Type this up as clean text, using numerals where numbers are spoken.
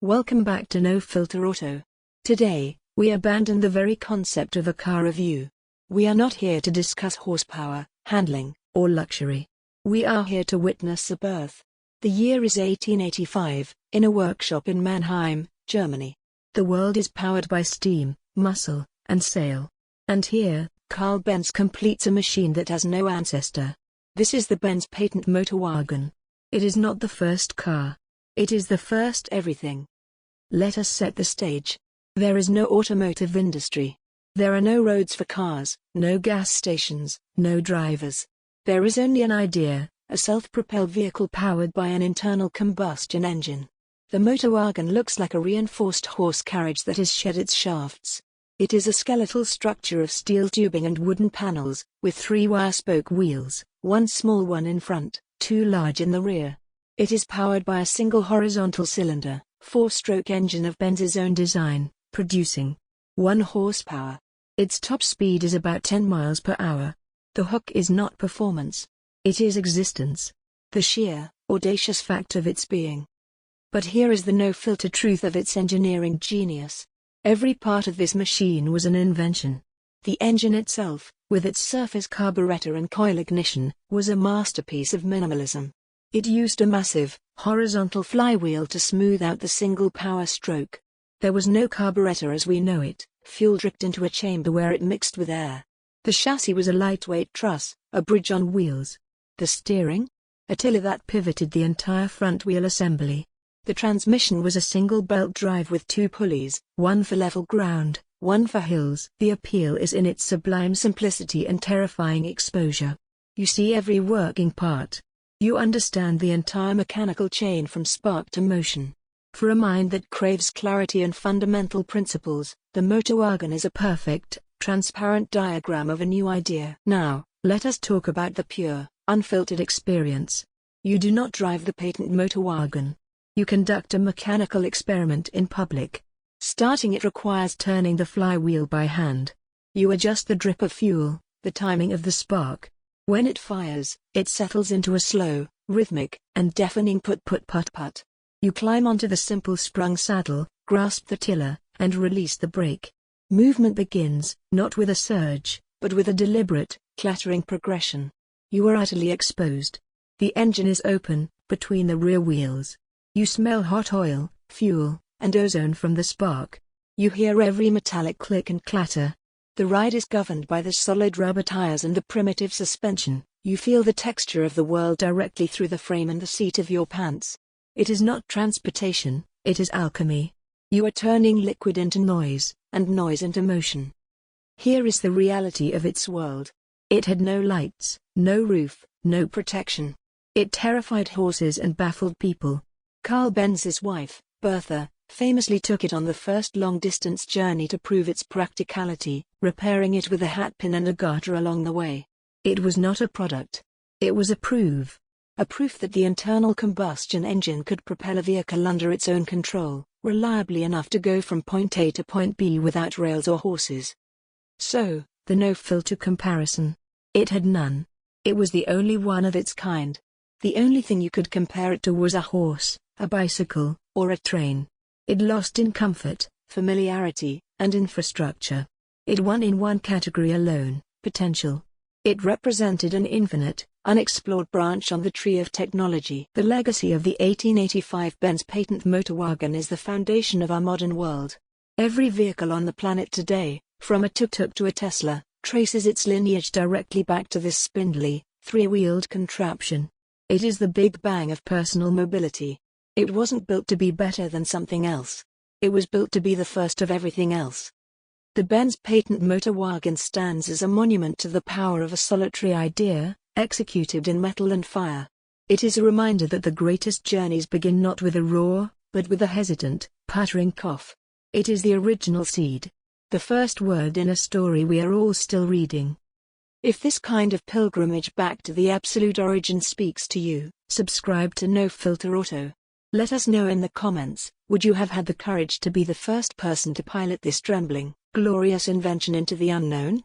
Welcome back to No Filter Auto. Today, we abandon the very concept of a car review. We are not here to discuss horsepower, handling, or luxury. We are here to witness a birth. The year is 1885, in a workshop in Mannheim, Germany. The world is powered by steam, muscle, and sail. And here, Karl Benz completes a machine that has no ancestor. This is the Benz Patent-Motorwagen. It is not the first car. It is the first everything. Let us set the stage. There is no automotive industry. There are no roads for cars, no gas stations, no drivers. There is only an idea, a self-propelled vehicle powered by an internal combustion engine. The Motorwagen looks like a reinforced horse carriage that has shed its shafts. It is a skeletal structure of steel tubing and wooden panels, with 3 wire spoke wheels, one small one in front, 2 large in the rear. It is powered by a single horizontal cylinder, 4-stroke engine of Benz's own design, producing 1 horsepower. Its top speed is about 10 miles per hour. The hook is not performance. It is existence. The sheer, audacious fact of its being. But here is the no-filter truth of its engineering genius. Every part of this machine was an invention. The engine itself, with its surface carburetor and coil ignition, was a masterpiece of minimalism. It used a massive, horizontal flywheel to smooth out the single power stroke. There was no carburetor as we know it, fuel dripped into a chamber where it mixed with air. The chassis was a lightweight truss, a bridge on wheels. The steering? A tiller that pivoted the entire front wheel assembly. The transmission was a single belt drive with 2 pulleys, one for level ground, one for hills. The appeal is in its sublime simplicity and terrifying exposure. You see every working part. You understand the entire mechanical chain from spark to motion. For a mind that craves clarity and fundamental principles, the Motorwagen is a perfect, transparent diagram of a new idea. Now, let us talk about the pure, unfiltered experience. You do not drive the Patent-Motorwagen. You conduct a mechanical experiment in public. Starting it requires turning the flywheel by hand. You adjust the drip of fuel, the timing of the spark. When it fires, it settles into a slow, rhythmic, and deafening put-put-put-put. You climb onto the simple sprung saddle, grasp the tiller, and release the brake. Movement begins, not with a surge, but with a deliberate, clattering progression. You are utterly exposed. The engine is open, between the rear wheels. You smell hot oil, fuel, and ozone from the spark. You hear every metallic click and clatter. The ride is governed by the solid rubber tires and the primitive suspension. You feel the texture of the world directly through the frame and the seat of your pants. It is not transportation, it is alchemy. You are turning liquid into noise, and noise into motion. Here is the reality of its world. It had no lights, no roof, no protection. It terrified horses and baffled people. Karl Benz's wife, Bertha, famously took it on the first long-distance journey to prove its practicality, repairing it with a hatpin and a garter along the way. It was not a product. It was a proof. A proof that the internal combustion engine could propel a vehicle under its own control, reliably enough to go from point A to point B without rails or horses. So, the no-filter comparison. It had none. It was the only one of its kind. The only thing you could compare it to was a horse, a bicycle, or a train. It lost in comfort, familiarity, and infrastructure. It won in one category alone, potential. It represented an infinite, unexplored branch on the tree of technology. The legacy of the 1885 Benz Patent-Motorwagen is the foundation of our modern world. Every vehicle on the planet today, from a tuk-tuk to a Tesla, traces its lineage directly back to this spindly, 3-wheeled contraption. It is the Big Bang of personal mobility. It wasn't built to be better than something else. It was built to be the first of everything else. The Benz Patent-Motorwagen stands as a monument to the power of a solitary idea, executed in metal and fire. It is a reminder that the greatest journeys begin not with a roar, but with a hesitant, puttering cough. It is the original seed. The first word in a story we are all still reading. If this kind of pilgrimage back to the absolute origin speaks to you, subscribe to No Filter Auto. Let us know in the comments, would you have had the courage to be the first person to pilot this trembling, glorious invention into the unknown?